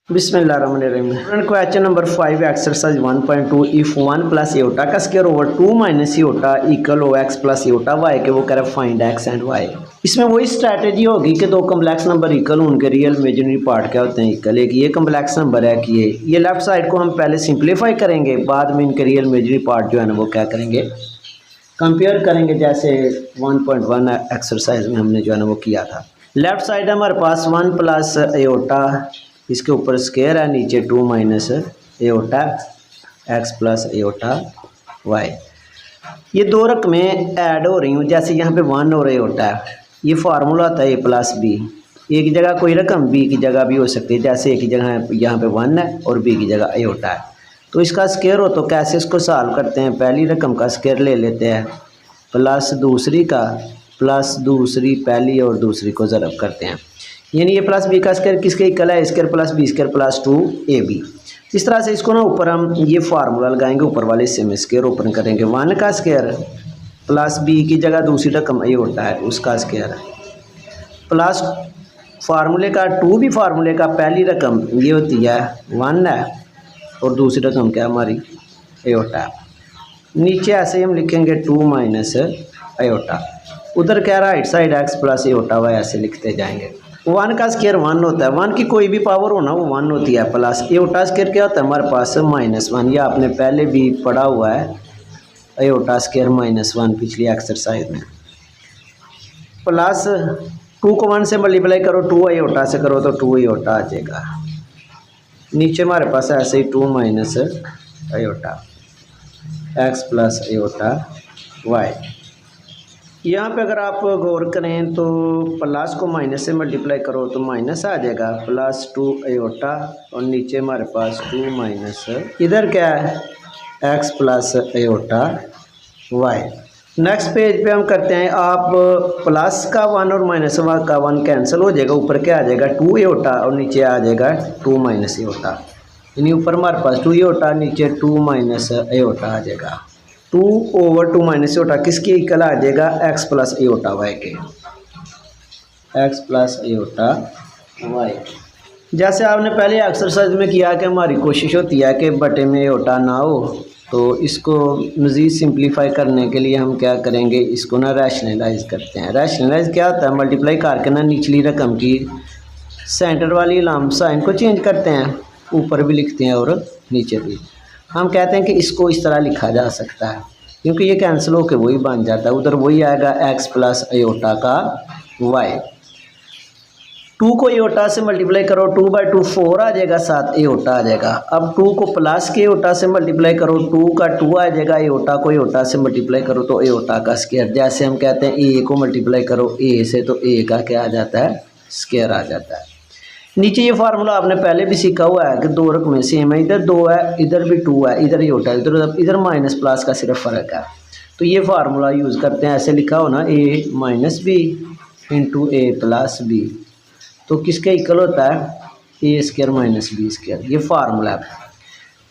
बिस्मिल्लाहिर्रहमानिर्रहीम। Question number 5 exercise 1.2 if 1 plus iota का square over 2 minus iota equal हो x plus iota y के वो कह रहा है फाइंड एक्स एंड वाई। इसमें वही स्ट्रैटेजी होगी कि दो कम्प्लेक्स नंबर इक्वल हो, उनके रियल इमेजिनरी पार्ट क्या होते हैं इक्वल। एक ये कम्प्लेक्स नंबर है कि ये लेफ्ट साइड को हम पहले सिंप्लीफाई करेंगे, बाद में इनके रियल इमेजिनरी पार्ट जो है ना वो क्या करेंगे कंपेयर करेंगे, जैसे 1.1 एक्सरसाइज में हमने जो है ना वो किया था। लेफ्ट साइड हमारे पास 1 प्लस एयोटा, इसके ऊपर स्क्वायर है, नीचे 2 minus iota x plus iota y. ये दो रकमें ऐड हो रही हूँ, जैसे यहाँ पे 1 और एयोटा है। ये फार्मूला होता है ए प्लस बी। एक जगह कोई रकम बी की जगह भी हो सकती है, जैसे एक जगह यहाँ पे 1 है और बी की जगह एयोटा है। तो इसका स्क्वायर हो तो कैसे इसको सॉल्व करते हैं, पहली रकम का स्क्वायर ले लेते हैं प्लस दूसरी का, प्लस दूसरी पहली और दूसरी को ज़रब करते हैं। यानी ये प्लस बी का स्क्वायर किसके इक्वल है, square plus b square plus 2ab। इस तरह से इसको ना ऊपर हम ये फार्मूला लगाएंगे, ऊपर वाले हिस्से में स्क्वायर ओपन करेंगे। 1 का स्क्वायर प्लस बी की जगह दूसरी रकम ये होता है उसका स्क्वायर प्लस फार्मूले का 2 भी फार्मूले का पहली रकम ये होती है 1 है और दूसरी रकम क्या हमारी एयोटा है। नीचे ऐसे हम लिखेंगे 2 माइनस एयोटा, उधर क्या right side x plus iota y ऐसे लिखते जाएंगे। 1 का स्क्वायर 1 होता है, 1 की कोई भी पावर हो ना वो 1 होती है, प्लस एयोटा स्क्वायर क्या होता है हमारे पास -1। ये आपने पहले भी पढ़ा हुआ है एयोटा स्क्वायर -1 पिछली एक्सरसाइज में। प्लस 2 को 1 से मल्टीप्लाई करो, 2 एयोटा से करो तो 2 एयोटा आ जाएगा। नीचे हमारे पास ऐसे ही 2 minus iota x plus iota y. यहाँ पे अगर आप गौर करें तो प्लस को माइनस से मल्टीप्लाई करो तो माइनस आ जाएगा, प्लस 2 एयोटा और नीचे हमारे पास 2 माइनस इधर क्या है x plus iota y. Next page पे हम करते हैं, आप प्लस का 1 और माइनस का 1 कैंसिल हो जाएगा, ऊपर क्या आ जाएगा 2 एयोटा और नीचे आ जाएगा 2 माइनस एयोटा। यानी ऊपर हमारे पास 2 एयोटा, नीचे 2 माइनस एयोटा आ जाएगा। 2 ओवर 2 माइनस एयोटा किसके इक्वल आ जाएगा एक्स प्लस एयोटा वाई के, एक्स प्लस एयोटा वाई। जैसे आपने पहले एक्सरसाइज में किया कि हमारी कोशिश होती है कि बटे में एयोटा ना हो, तो इसको मज़ीद सिंप्लीफाई करने के लिए हम क्या करेंगे, इसको ना रैशनलाइज करते हैं। रैशनलाइज क्या होता है, मल्टीप्लाई करके ना निचली रकम की सेंटर वाली लाम साइन को चेंज करते हैं, ऊपर भी लिखते हैं और नीचे भी। हम कहते हैं कि इसको इस तरह लिखा जा सकता है क्योंकि ये कैंसिल होकर वही बन जाता है, उधर वही आएगा एक्स प्लस एयोटा का वाई। 2 को एयोटा से मल्टीप्लाई करो, 2/2 4 आ जाएगा, 7 एयोटा आ जाएगा। अब 2 को प्लस के एयोटा से मल्टीप्लाई करो, 2 का 2 आ जाएगा, एयोटा को एयोटा से मल्टीप्लाई करो तो एयोटा का स्क्वायर। जैसे हम कहते हैं ए को मल्टीप्लाई करो ए से तो ए का क्या आ जाता है स्क्वायर आ जाता है। नीचे ये फार्मूला आपने पहले भी सीखा हुआ है कि दो रकमें सेम है, इधर 2 है इधर भी 2 है, इधर एयोटा इधर माइनस प्लस का सिर्फ फ़र्क है। तो ये फार्मूला यूज़ करते हैं, ऐसे लिखा हो ना a minus b into a plus b, तो किसके इक्वल होता है a square minus b square. ये फार्मूला है।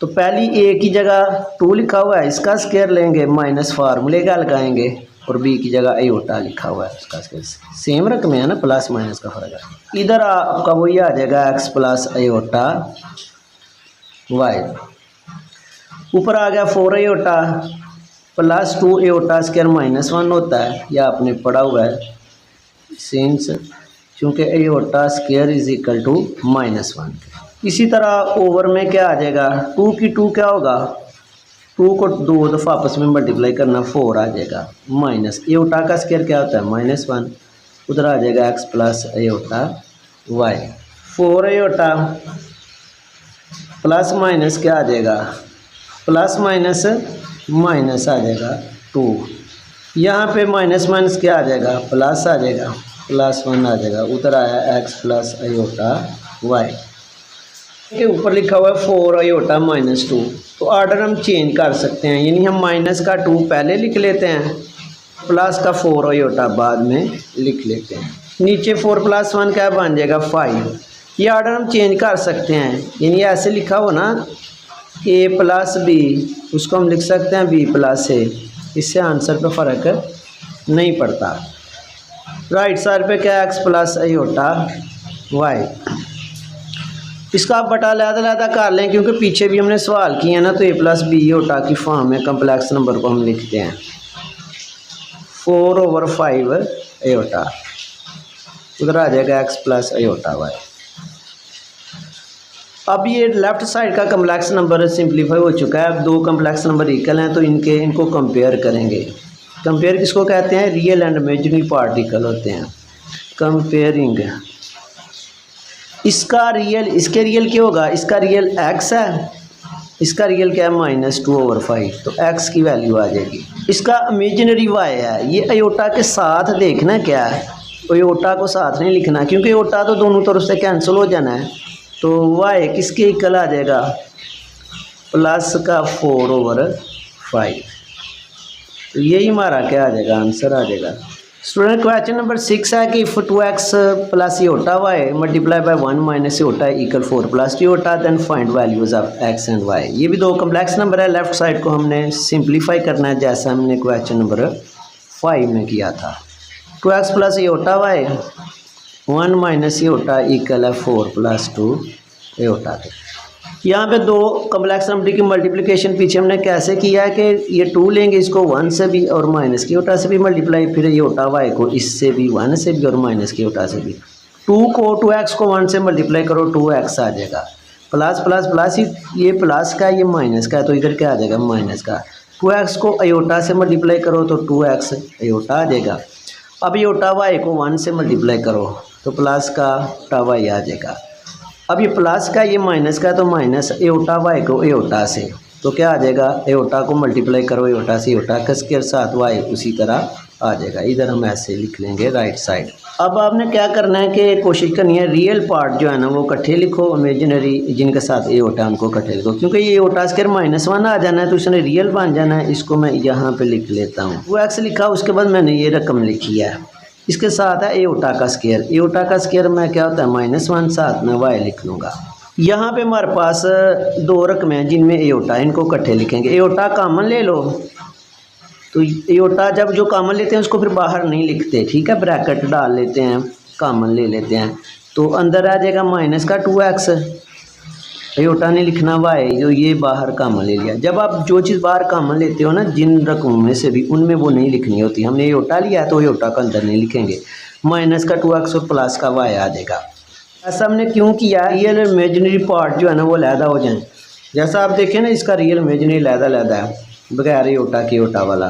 तो पहली ए की जगह 2 लिखा हुआ है, इसका स्क्वायर लेंगे, माइनस फार्मूले का लगाएंगे और बी की जगह एयोटा लिखा हुआ है उसका स्क्वायर। सेम रकम है ना, प्लस माइनस का फर्क है। इधर आपका वही आ जाएगा एक्स प्लस एयोटा वाई। ऊपर आ गया 4 एयोटा प्लस 2 एयोटा स्क्वायर -1 होता है, यह आपने पढ़ा हुआ है सिंस क्योंकि iota square is equal to -1। इसी तरह ओवर में क्या आ जाएगा, 2 की 2 क्या होगा, 2 को 2 दफ़ा आपस में मल्टीप्लाई करना 4 आ जाएगा, माइनस एयोटा का स्क्वायर क्या होता है -1, उधर आ जाएगा x plus iota y. 4 iota plus minus क्या आ जाएगा, प्लस माइनस माइनस आ जाएगा 2। यहाँ पे माइनस माइनस क्या आ जाएगा प्लस आ जाएगा, +1 आ जाएगा, उधर आया एक्स प्लस एयोटा वाई के ऊपर लिखा हुआ है 4 एयोटा -2। तो ऑर्डर हम चेंज कर सकते हैं, यानी हम माइनस का 2 पहले लिख लेते हैं, प्लस का 4 एयोटा बाद में लिख लेते हैं। नीचे 4 + 1 क्या बन जाएगा 5। ये ऑर्डर हम चेंज कर सकते हैं, यानी ऐसे लिखा हो ना a प्लस बी, उसको हम लिख सकते हैं b प्लस a। इससे आंसर पे फ़र्क नहीं पड़ता। राइट साइड पे क्या एक्स प्लस एयोटा वाई। इसका आप बटा लहदा कर लें, क्योंकि पीछे भी हमने सवाल किया ना, तो ए प्लस बी होटा की फॉर्म में कम्प्लेक्स नंबर को हम लिखते हैं 4/5 एयोटा, उधर आ जाएगा x प्लस एयोटा वाई। अब ये लेफ्ट साइड का कम्प्लेक्स नंबर सिंप्लीफाई हो चुका है। अब दो कम्प्लेक्स नंबर इक्वल हैं तो इनको कंपेयर करेंगे। कंपेयर किसको कहते हैं? Real and imaginary part equal होते हैं। कंपेयरिंग इसका रियल, इसके रियल क्या होगा? इसका रियल x है, इसका रियल क्या है? -2/5, तो x की वैल्यू आ जाएगी। इसका इमेजिनरी y है, ये अयोटा के साथ देखना क्या है, अयोटा को साथ नहीं लिखना, क्योंकि अयोटा तो दोनों तरफ से कैंसिल हो जाना है। तो y किसके इक्वल आ जाएगा? प्लस का 4/5। तो यही हमारा क्या आ जाएगा? आंसर आ जाएगा। स्टूडेंट क्वेश्चन नंबर 6 है कि if 2x plus iota y multiply by 1 minus iota equal 4 plus iota then find values of x and y। ये भी दो कम्प्लेक्स नंबर है, लेफ्ट साइड को हमने सिंप्लीफाई करना है जैसा हमने क्वेश्चन नंबर 5 में किया था। 2x plus iota y 1 minus iota equal है 4 प्लस 2 एयोटा। यहाँ पे दो कम्प्लेक्स नंबर की मल्टीप्लिकेशन पीछे हमने कैसे किया है कि ये 2 लेंगे, इसको 1 से भी और माइनस की एयोटा से भी मल्टीप्लाई, फिर एयोटा y को इससे भी 1 से भी और माइनस की एयोटा से भी। 2x को 1 से मल्टीप्लाई करो 2x आ जाएगा, प्लस प्लस प्लस, ये प्लस का ये माइनस का है, तो इधर क्या आ जाएगा? माइनस का। 2x को एयोटा से मल्टीप्लाई करो तो 2x एयोटा आ जाएगा। अब एयोटा y को 1 से मल्टीप्लाई करो तो प्लस का y आ जाएगा। अब ये प्लस का ये माइनस का, तो माइनस एयोटा y को एयोटा से, तो क्या आ जाएगा? एयोटा को मल्टीप्लाई करो एयोटा से, एयोटा का स्क्वायर साथ y उसी तरह आ जाएगा। इधर हम ऐसे लिख लेंगे राइट साइड। अब आपने क्या करना है कि कोशिश करनी है रियल पार्ट जो है ना वो इकट्ठे लिखो, इमेजिनरी जिनके साथ एयोटा उनको इकट्ठे लिखो, क्योंकि ये एयोटा स्क्वायर -1 आ जाना है तो इसने रियल बन जाना है। इसको मैं यहाँ पे लिख लेता हूँ, वो x लिखा, उसके बाद मैंने ये रकम लिखी है, इसके साथ है एयोटा का स्क्वायर। एयोटा का स्क्वायर में क्या होता है? -1, साथ में y लिख लूँगा। यहाँ पे हमारे पास दो रकमें हैं जिनमें एयोटा, इनको इकट्ठे लिखेंगे। एयोटा कॉमन ले लो, तो एयोटा जब जो कॉमन लेते हैं उसको फिर बाहर नहीं लिखते, ठीक है, ब्रैकेट डाल लेते हैं, कॉमन ले लेते हैं, तो अंदर आ जाएगा माइनस का 2x। एयोटा नहीं लिखना y, जो ये बाहर कॉमन ले लिया। जब आप जो चीज़ बाहर कॉमन लेते हो ना जिन रकमों में से भी, उनमें वो नहीं लिखनी होती। हमने एयोटा लिया है तो एयोटा का अंदर नहीं लिखेंगे, माइनस का 2x और प्लस का y आ जाएगा। ऐसा हमने क्यों किया? रियल इमेजिनरी पार्ट जो है ना वो लहदा हो जाए। जैसा आप देखें ना, इसका रियल इमेजिनरी लहदा है बगैर एयोटा के एयोटा वाला,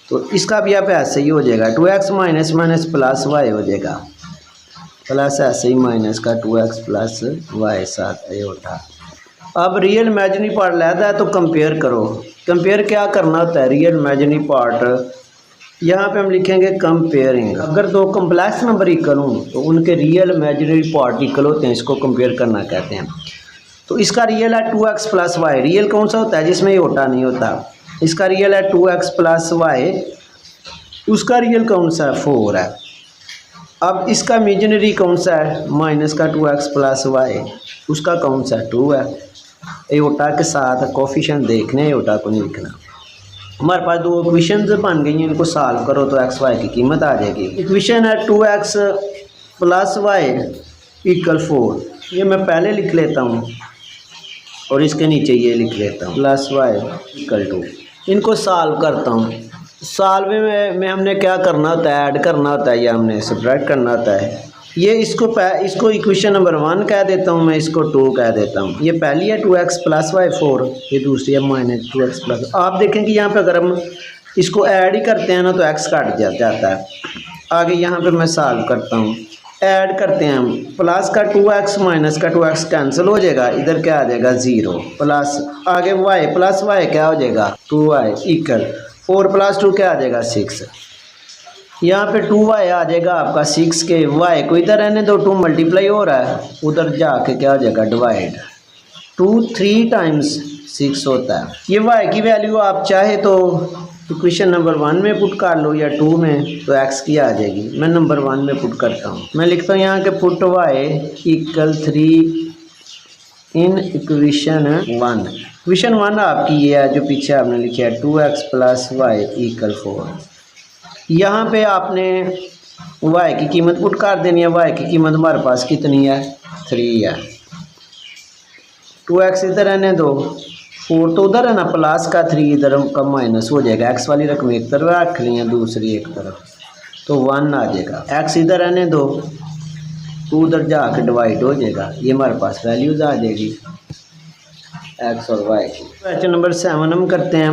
तो इसका भी आप ऐसे ही हो जाएगा। 2x minus minus plus y हो जाएगा, प्लस ऐसे ही माइनस का 2x प्लस y साथ एयोटा। अब रियल इमेजिनरी पार्ट लहदा है तो कंपेयर करो। कंपेयर क्या करना होता है? रियल इमेजिनरी पार्ट यहाँ पे हम लिखेंगे कंपेयरिंग। अगर दो कम्प्लेक्स नंबर इक्वल हों तो उनके रियल इमेजिनरी पार्ट इक्वल होते हैं, इसको कंपेयर करना कहते हैं। तो इसका रियल है 2x प्लस y। रियल कौन सा होता है? जिसमें एयोटा नहीं होता। इसका रियल है 2x प्लस y, उसका रियल कौन सा है? 4 है। अब इसका इमेजिनरी कौन सा है? माइनस का 2x प्लस y, उसका कौन सा है? 2 है। एयोटा के साथ कोफिशिएंट देखने, एयोटा को नहीं लिखना। हमारे पास दो इक्वेशंस बन गई हैं, इनको सॉल्व करो तो एक्स वाई की कीमत आ जाएगी। इक्वेशन है 2x प्लस y इक्वल 4, ये मैं पहले लिख लेता हूँ और इसके नीचे ये लिख लेता हूँ प्लस y इक्वल 2। इनको सॉल्व करता हूँ। सॉल्व में हमने क्या करना होता है? ऐड करना होता है या हमने सब्ट्रैक्ट करना होता है। ये इसको इक्वेशन नंबर 1 कह देता हूँ मैं, इसको 2 कह देता हूँ। ये पहली है 2x प्लस y 4, ये दूसरी है माइनस 2x प्लस। आप देखें कि यहाँ पे अगर हम इसको ऐड ही करते हैं ना तो x कट जाता है। आगे यहाँ पे मैं सॉल्व करता हूँ, ऐड करते हैं हम, प्लस का 2x माइनस का 2x कैंसिल हो जाएगा, इधर क्या आ जाएगा? 0 प्लस आगे y प्लस y क्या हो जाएगा? 2y इक्वल 4 प्लस 2 क्या आ जाएगा? 6। यहाँ पे 2y आ जाएगा आपका 6 के, y को इधर रहने दो, 2 मल्टीप्लाई हो रहा है, उधर जाके क्या हो जाएगा? डिवाइड। 2 3 टाइम्स 6 होता है। ये y की वैल्यू आप चाहे तो इक्वेशन नंबर 1 में पुट कर लो या 2 में, तो x की आ जाएगी। मैं नंबर 1 में पुट करता हूँ। मैं लिखता हूँ यहाँ के put y equal 3 in equation 1। Equation 1 आपकी ये है जो पीछे आपने लिखा है 2x प्लस y इक्वल 4। यहाँ पे आपने y की कीमत पुट कर देनी है। y की कीमत हमारे पास कितनी है? 3 है। 2x इधर रहने दो, 4 तो उधर है ना प्लस का, 3 इधर का माइनस हो जाएगा। x वाली रकम एक तरफ रख ली है, दूसरी एक तरफ, तो 1 आ जाएगा। x इधर रहने दो, 2 उधर जाके डिवाइड हो जाएगा, ये हमारे पास वैल्यूज़ आ जाएगी x और y की। क्वेश्चन नंबर 7 हम करते हैं।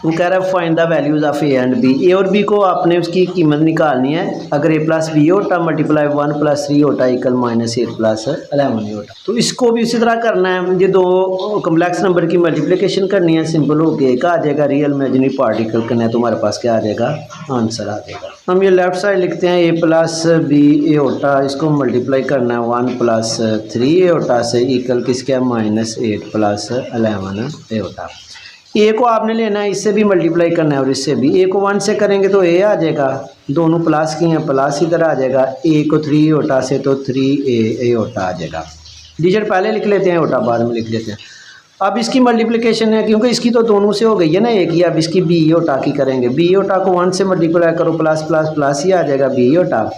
वो कह रहा है find the values of a and b. A और बी को आपने उसकी कीमत निकालनी है। अगर ए प्लस बी होता मल्टीप्लाई 1 प्लस 3 होता इक्वल माइनस 8 प्लस 11 होता। तो इसको भी उसी तरह करना है। ये दो कम्प्लेक्स नंबर की मल्टीप्लिकेशन करनी है। सिंपल हो गया, एक आ जाएगा, रियल इमेजिनरी पार्टिकल करना है तो हमारे पास क्या आ जाएगा, आंसर आ जाएगा। हम ये लेफ्ट साइड लिखते हैं ए प्लस बी ए होता, इसको मल्टीप्लाई करना है 1 प्लस 3 ए होता से इक्वल किसके माइनस 8 प्लस 11 ए होता। ए को आपने लेना है, इससे भी मल्टीप्लाई करना है और इससे भी। ए को 1 से करेंगे तो ए आ जाएगा, दोनों प्लस की हैं, प्लस इधर आ जाएगा। ए को 3 होटा से तो 3 होटा आ जाएगा। डिजिट पहले लिख लेते हैं, होटा बाद में लिख लेते हैं। अब इसकी मल्टीप्लिकेशन है, क्योंकि इसकी तो दोनों से हो गई है ना एक ही। अब इसकी बी होटा की करेंगे, बी होटा को 1 से मल्टीप्लाई करो, प्लस प्लस प्लस ही आ जाएगा बी होटा।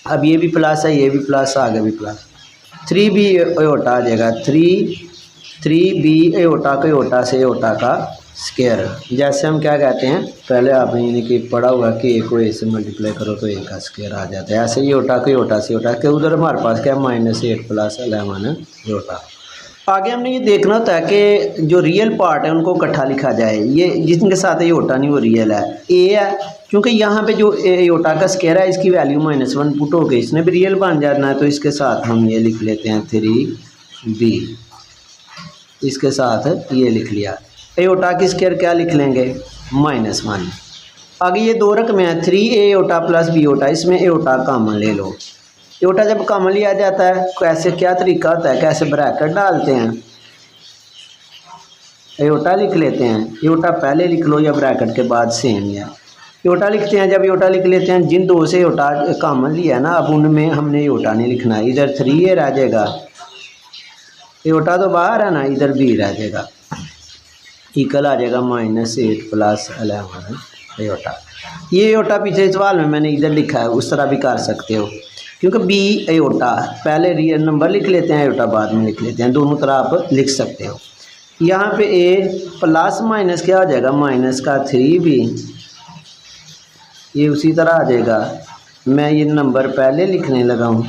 अब ये भी प्लस है, ये भी प्लस, आगे भी प्लस, 3 बी होटा आ जाएगा, 3 बी एओटा के ओटा से एओटा का स्क्वायर। जैसे हम क्या कहते हैं, पहले आपने यानी कि पढ़ा हुआ कि ए को ए से मल्टीप्लाई करो तो ए का स्क्वायर आ जाता है। ऐसे ही ओटा के ओटा से ओटा के उधर हमारे पास क्या माइनस 8 प्लस 11 एओटा। आगे हमने ये देखना होता है कि जो रियल पार्ट है उनको इकट्ठा लिखा जाए। ये जिनके साथ ये ओटा नहीं वो रियल है, ए है, क्योंकि यहाँ पे जो एओटा का स्क्वायर है इसकी वैल्यू -1 पुट हो गई, इसने भी रियल बन जाना है। तो इसके साथ हम ये लिख लेते हैं 3b, इसके साथ ये लिख लिया। एओटा की स्क्वायर क्या लिख लेंगे, -1। आगे ये दो रकमें हैं 3a ओटा प्लस b ओटा, इसमें एओटा कॉमन ले लो। एओटा जब कॉमन लिया जाता है कैसे, क्या तरीका होता है, कैसे ब्रैकेट डालते हैं, एओटा लिख लेते हैं। एओटा पहले लिख लो या ब्रैकेट के बाद सेम ही है। एओटा लिखते हैं, जब एओटा लिख लेते हैं, जिन दो से एओटा कॉमन लिया ना, अब उनमें हमने एओटा नहीं लिखना है। इधर 3a रह जाएगा, एओटा तो बाहर है ना, इधर बी रह जाएगा, इक्वल आ जाएगा -8 प्लस 11 एओटा। ये एओटा पिछले सवाल में मैंने इधर लिखा है, उस तरह भी कर सकते हो, क्योंकि बी एओटा पहले रियल नंबर लिख लेते हैं, एओटा बाद में लिख लेते हैं, दोनों तरह आप लिख सकते हो। यहाँ पे ए प्लस माइनस क्या हो जाएगा, माइनस का 3b, ये उसी तरह आ जाएगा। मैं ये नंबर पहले लिखने लगा हूँ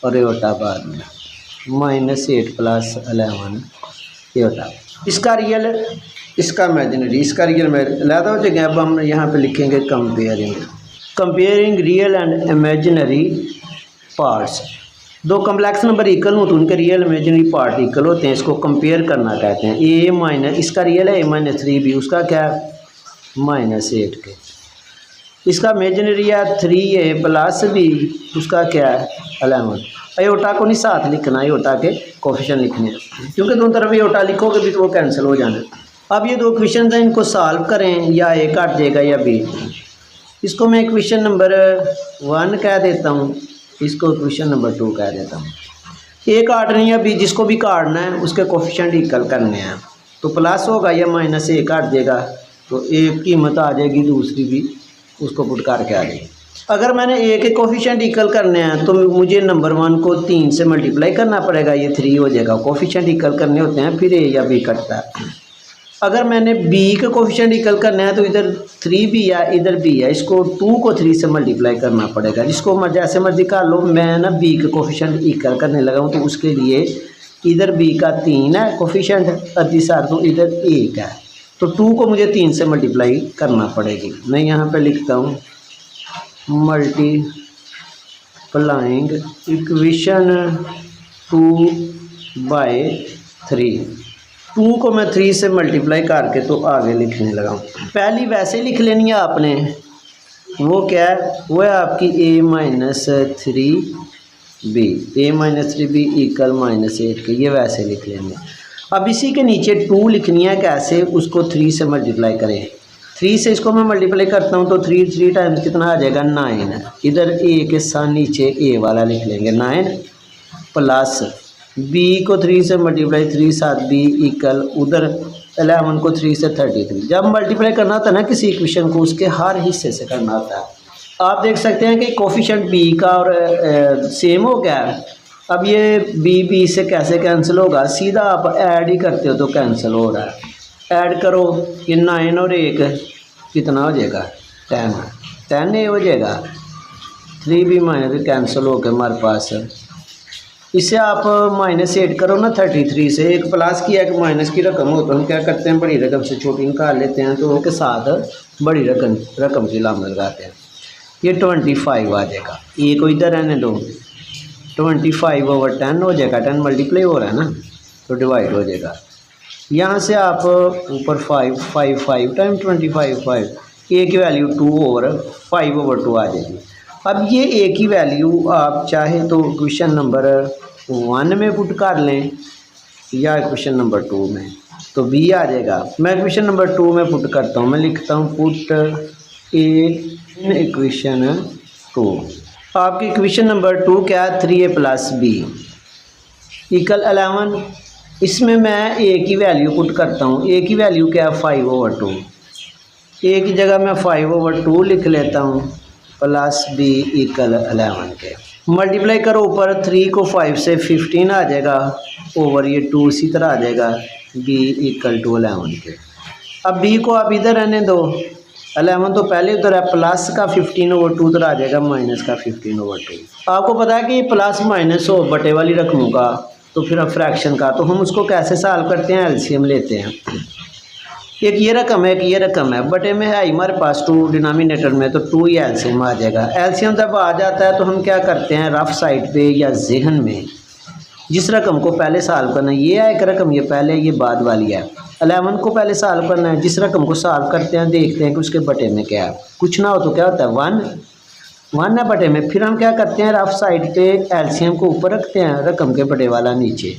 और एओटा बाद में, -8 प्लस 11 एओटा। इसका रियल, इसका इमेजिनरी, इसका रियल में अलग हो जाएगा। अब हम यहाँ पे लिखेंगे comparing real and imaginary parts. दो कम्प्लेक्स नंबर इक्वल हो तो उनके रियल इमेजिनरी पार्ट इक्वल होते हैं, इसको कंपेयर करना कहते हैं। ए माइनस, इसका रियल है -3b, उसका क्या है -8 के। इसका इमेजिनरी है 3a प्लस b, उसका क्या है 11। एओटा को नहीं साथ लिखना, एओटा के कोफिशिएंट लिखने हैं, क्योंकि दोनों तरफ एओटा लिखोगे भी तो वो कैंसिल हो जाना। अब ये दो क्वेश्चन हैं, इनको सॉल्व करें, या ए काट जाएगा या बी। इसको मैं क्वेश्चन नंबर 1 कह देता हूँ, इसको क्वेश्चन नंबर 2 कह देता हूँ। ए काटनी है, बी जिसको भी काटना है उसके कोफिशिएंट इक्वल करने हैं। तो प्लस होगा या -a काट देगा, तो एक कीमत आ जाएगी, दूसरी भी उसको पुट करके आ जाएगी। अगर मैंने ए के कोफिशिएंट इक्वल करने हैं तो मुझे नंबर 1 को 3 से मल्टीप्लाई करना पड़ेगा, ये 3 हो जाएगा। कोफिशिएंट इक्वल करने होते हैं, फिर ए या बी कटता है। अगर मैंने बी के कोफिशिएंट इक्वल करना है तो इधर 3b या इधर b है, इसको 2 को 3 से मल्टीप्लाई करना पड़ेगा। जिसको जैसे मर्जी कर लो, मैं ना b के कोफिशिएंट इक्वल करने लगा हूँ, तो उसके लिए इधर b का 3 है कोफिशिएंट, अधिसार तो इधर 1 है, तो 2 को मुझे 3 से मल्टीप्लाई करना पड़ेगी। मैं यहाँ पे लिखता हूँ मल्टीप्लाइंग इक्वेशन 2/3। 2 को मैं 3 से मल्टीप्लाई करके तो आगे लिखने लगा हूँ। पहली वैसे लिख लेनी है आपने, वो क्या है, वो है आपकी a-3b, a-3b इक्वल -8 के, ये वैसे लिख लेंगे। अब इसी के नीचे 2 लिखनी है, कैसे, उसको 3 से मल्टीप्लाई करें। 3 से इसको मैं मल्टीप्लाई करता हूँ तो 3 टाइम्स कितना आ जाएगा 9। इधर a के साथ नीचे a वाला लिख लेंगे 9 प्लस b को 3 से मल्टीप्लाई, 3 7 b इक्वल, उधर 11 को 3 से 33। जब मल्टीप्लाई करना होता है ना किसी इक्वेशन को, उसके हर हिस्से से करना होता है। आप देख सकते हैं कि कोफिशिएंट b का और सेम हो गया है। अब ये बी से कैसे कैंसिल होगा, सीधा आप ऐड ही करते हो तो कैंसिल हो रहा है। ऐड करो, ये 9 और 1 कितना हो जाएगा 10 ए हो जाएगा। 3 भी माइनस कैंसिल हो गया हमारे पास। इससे आप -8 करो ना 33 से, एक प्लस की एक माइनस की रकम हो तो हम क्या करते हैं बड़ी रकम से छोटी निकाल लेते हैं, तो उनके साथ बड़ी रकम की लाम लगाते हैं। ये 25 आ जाएगा, ए को इधर रहने दो, 25/10 हो जाएगा, 10 मल्टीप्लाई हो रहा है ना तो डिवाइड हो जाएगा। यहाँ से आप ऊपर 5 टाइम 25 ए की वैल्यू 2/5/2 आ जाएगी। अब ये ए की वैल्यू आप चाहे तो क्वेश्चन नंबर 1 में पुट कर लें या क्वेश्चन नंबर 2 में, तो बी आ जाएगा। मैं क्वेश्चन नंबर 2 में पुट करता हूँ, मैं लिखता हूँ पुट ए इन इक्वेशन 2। आपकी इक्वेशन नंबर 2 क्या है, 3a + b = 11। इसमें मैं ए की वैल्यू पुट करता हूँ, ए की वैल्यू क्या है 5/2, ए की जगह मैं 5/2 लिख लेता हूँ प्लस b = 11 के। मल्टीप्लाई करो, ऊपर 3 को 5 से 15 आ जाएगा, ओवर ये 2 इसी तरह आ जाएगा, b = 11 के। अब b को आप इधर रहने दो, 11 तो पहले उधर है, प्लस का 15/2 उधर आ जाएगा माइनस का 15/2। आपको पता है कि ये प्लस माइनस हो बटे वाली रकमों का, तो फिर अब फ्रैक्शन का, तो हम उसको कैसे सॉल्व करते हैं, एलसीएम लेते हैं। एक ये रकम है, एक ये रकम है, बटे में है हमारे पास 2 डिनोमिनेटर में, तो 2 ही एलसीएम आ जाएगा। एलसीएम जब आ जाता है तो हम क्या करते हैं, रफ साइड पे या जहन में जिस रकम को पहले सॉल्व करना है, ये है एक रकम, ये पहले ये बाद वाली है, 11 को पहले सॉल्व करना है। जिस रकम को सॉल्व करते हैं देखते हैं कि उसके बटे में क्या है, कुछ ना हो तो क्या होता है 1 है बटे में। फिर हम क्या करते हैं, रफ साइड पे एलसीएम को ऊपर रखते हैं, रकम के बटे वाला नीचे।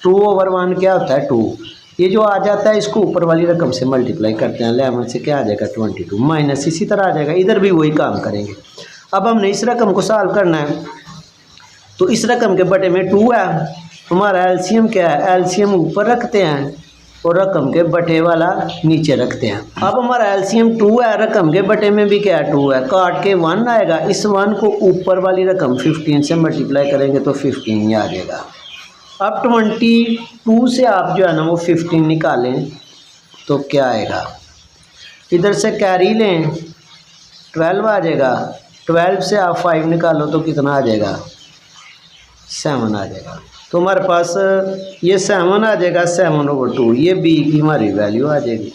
2/1 क्या होता है 2, ये जो आ जाता है इसको ऊपर वाली रकम से मल्टीप्लाई करते हैं, 11 से क्या आ जाएगा 22, माइनस इसी तरह आ जाएगा। इधर भी वही काम करेंगे। अब हमने इस रकम को सॉल्व करना है, तो इस रकम के बटे में 2 है, हमारा एलसीएम क्या है, एलसीएम ऊपर रखते हैं और रकम के बटे वाला नीचे रखते हैं। अब हमारा एलसीएम 2 है, रकम के बटे में भी क्या है 2 है, काट के 1 आएगा, इस 1 को ऊपर वाली रकम 15 से मल्टीप्लाई करेंगे तो 15 ही आ जाएगा। अब 22 से आप जो है ना वो 15 निकालें तो क्या आएगा, इधर से कैरी लें 12 आ जाएगा, 12 से आप 5 निकालो तो कितना आ जाएगा 7 आ जाएगा। तो हमारे पास ये 7 आ जाएगा, 7/2, ये बी की हमारी वैल्यू आ जाएगी।